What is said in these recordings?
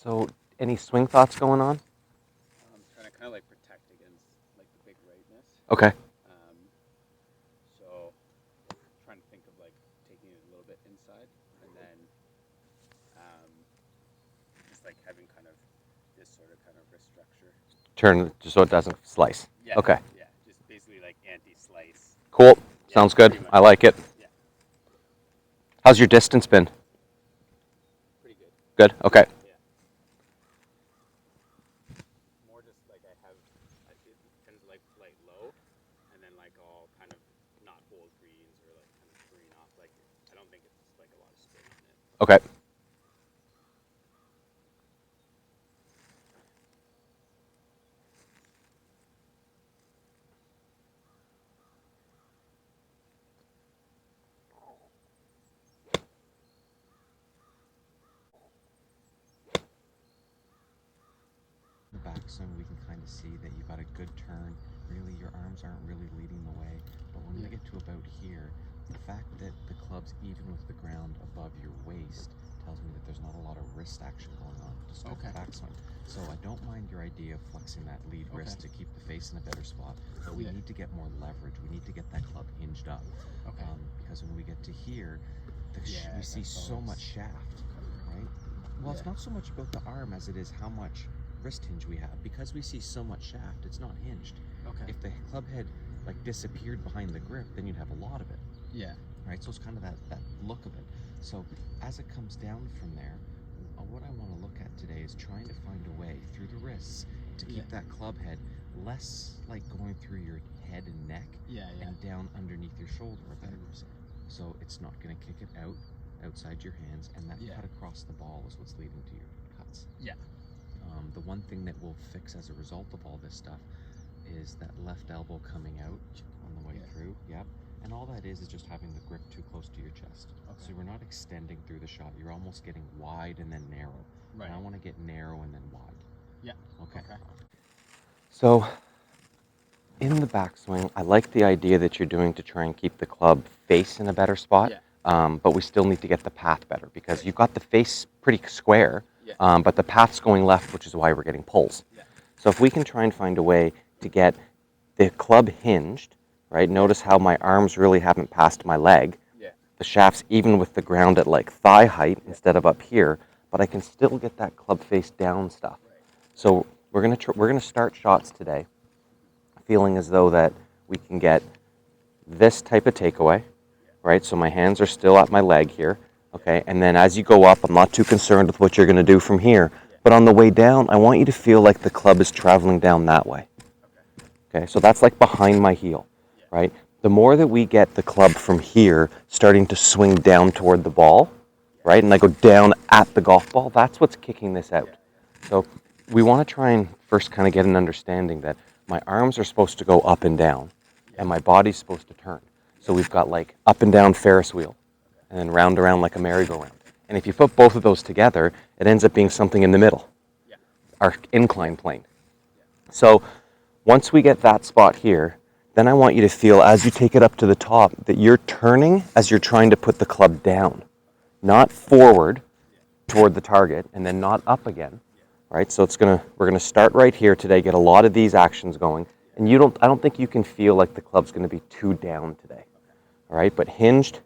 So, any swing thoughts going on? Trying to kind of like protect against like the big rightness. Okay. So trying to think of like taking it a little bit inside and then just like having kind of this sort of kind of wrist structure. Turn just so it doesn't slice. Yeah. Okay. Yeah. Just basically like anti-slice. Cool. Yeah, Sounds good. pretty much. I like it. Yeah. How's your distance been? Pretty good. Good? Okay. Yeah. More just like it tends to like light low, and then like I'll kind of not hold greens or like kind of screen off. Like I don't think it's like a lot of spin on it. Okay. The backswing, we can kind of see that you got a good turn. Really, your arms aren't really leading the way. But when we get to about here, the fact that the club's even with the ground above your waist tells me that there's not a lot of wrist action going on to start the backswing. So I don't mind your idea of flexing that lead wrist to keep the face in a better spot. But we need to get more leverage. We need to get that club hinged up. Because when we get to here, we see so much shaft, right? Well, it's not so much about the arm as it is how much wrist hinge we have. Because we see so much shaft, it's not hinged. If the club head like disappeared behind the grip, then you'd have a lot of it. Right, so it's kind of that look of it. So as it comes down from there, what I want to look at today is trying to find a way through the wrists to keep that club head less like going through your head and neck and down underneath your shoulder a bit. So it's not going to kick it outside your hands, and that cut across the ball is what's leading to your cuts. The one thing that we'll fix as a result of all this stuff is that left elbow coming out on the way through. And all that is just having the grip too close to your chest. So we're not extending through the shot. You're almost getting wide and then narrow. And I want to get narrow and then wide. Okay. So, in the backswing, I like the idea that you're doing to try and keep the club face in a better spot. But we still need to get the path better because you've got the face pretty square, but the path's going left, which is why we're getting pulls. So if we can try and find a way to get the club hinged, right? Notice how my arms really haven't passed my leg. The shaft's even with the ground at like thigh height instead of up here, but I can still get that club face down stuff. So we're gonna start shots today, feeling as though that we can get this type of takeaway, right? So my hands are still at my leg here, okay? And then as you go up, I'm not too concerned with what you're gonna do from here, but on the way down, I want you to feel like the club is traveling down that way. Okay, so that's like behind my heel, right? The more that we get the club from here starting to swing down toward the ball, right? And I go down at the golf ball, that's what's kicking this out. So we want to try and first kind of get an understanding that my arms are supposed to go up and down and my body's supposed to turn. So we've got like up and down Ferris wheel and then round around like a merry-go-round. And if you put both of those together, it ends up being something in the middle, our incline plane. So once we get that spot here, then I want you to feel as you take it up to the top that you're turning as you're trying to put the club down, not forward toward the target and then not up again, right? So we're gonna start right here today, get a lot of these actions going, and I don't think you can feel like the club's gonna be too down today, all right? But hinged,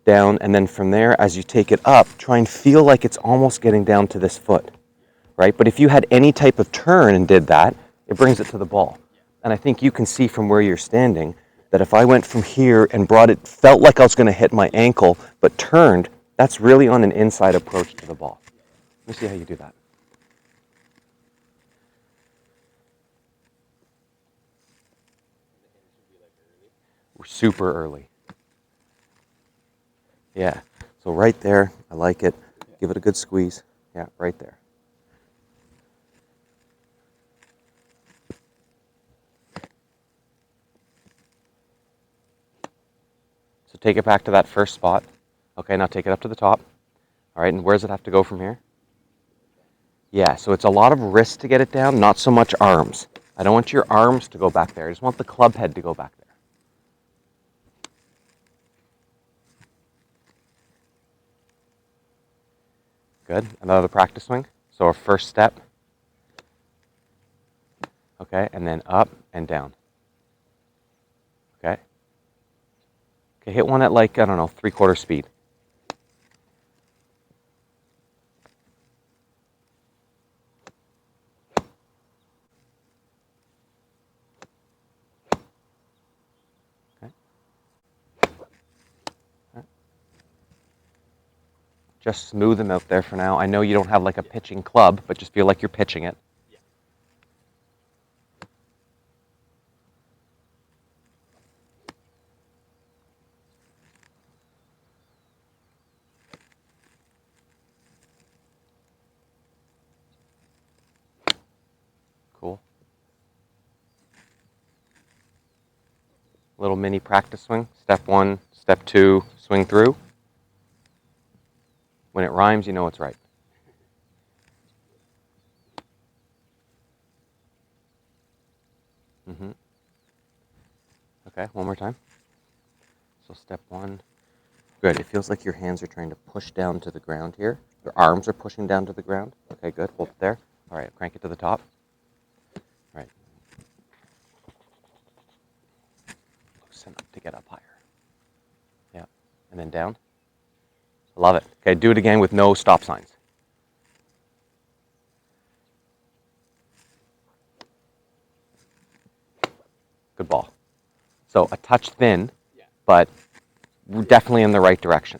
down, and then from there, as you take it up, try and feel like it's almost getting down to this foot, right? But if you had any type of turn and did that, it brings it to the ball. And I think you can see from where you're standing that if I went from here and felt like I was going to hit my ankle, but turned, that's really on an inside approach to the ball. Let me see how you do that. We're super early. Yeah. So right there, I like it. Give it a good squeeze. Yeah, right there. So take it back to that first spot. Okay, now take it up to the top. All right, and where does it have to go from here? Yeah, so it's a lot of wrist to get it down, not so much arms. I don't want your arms to go back there. I just want the club head to go back there. Good. Another practice swing. So our first step, okay, and then up and down. Okay. Okay, hit one at like, I don't know, 3/4 speed. Just smooth them out there for now. I know you don't have like a pitching club, but just feel like you're pitching it. Yeah. Cool. Little mini practice swing. Step 1, step 2, swing through. When it rhymes, you know it's right. Mm-hmm. Okay, one more time. So step 1. Good. It feels like your hands are trying to push down to the ground here. Your arms are pushing down to the ground. Okay, good. Hold it there. All right, crank it to the top. All right. Loosen up to get up higher. Yeah. And then down. Love it. Okay, do it again with no stop signs. Good ball. So a touch thin, but we're definitely in the right direction.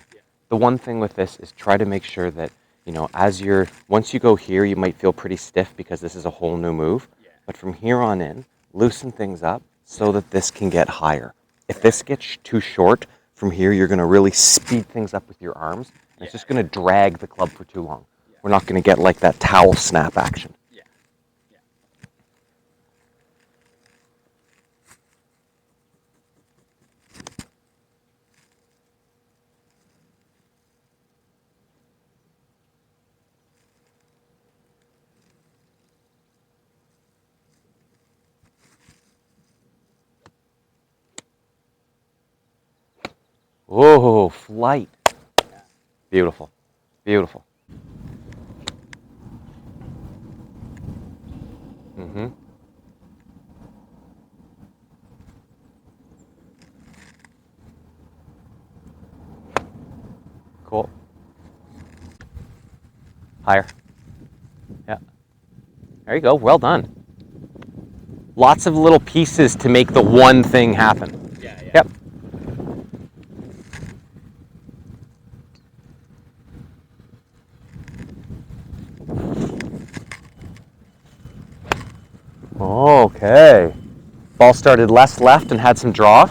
The one thing with this is try to make sure that, once you go here, you might feel pretty stiff because this is a whole new move. But from here on in, loosen things up so that this can get higher. If this gets too short, from here you're going to really speed things up with your arms, and it's just going to drag the club for too long. We're not going to get like that towel snap action. Whoa, flight. Beautiful. Beautiful. Mm-hmm. Cool. Higher. Yeah. There you go. Well done. Lots of little pieces to make the one thing happen. Yeah. Yep. Okay. Ball started less left and had some draw.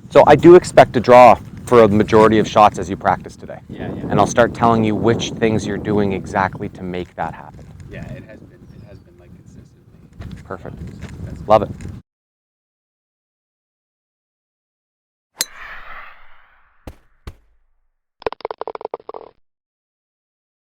So I do expect a draw for a majority of shots as you practice today. Yeah. And I'll start telling you which things you're doing exactly to make that happen. Yeah, it has been like consistently. Perfect. That's Love it.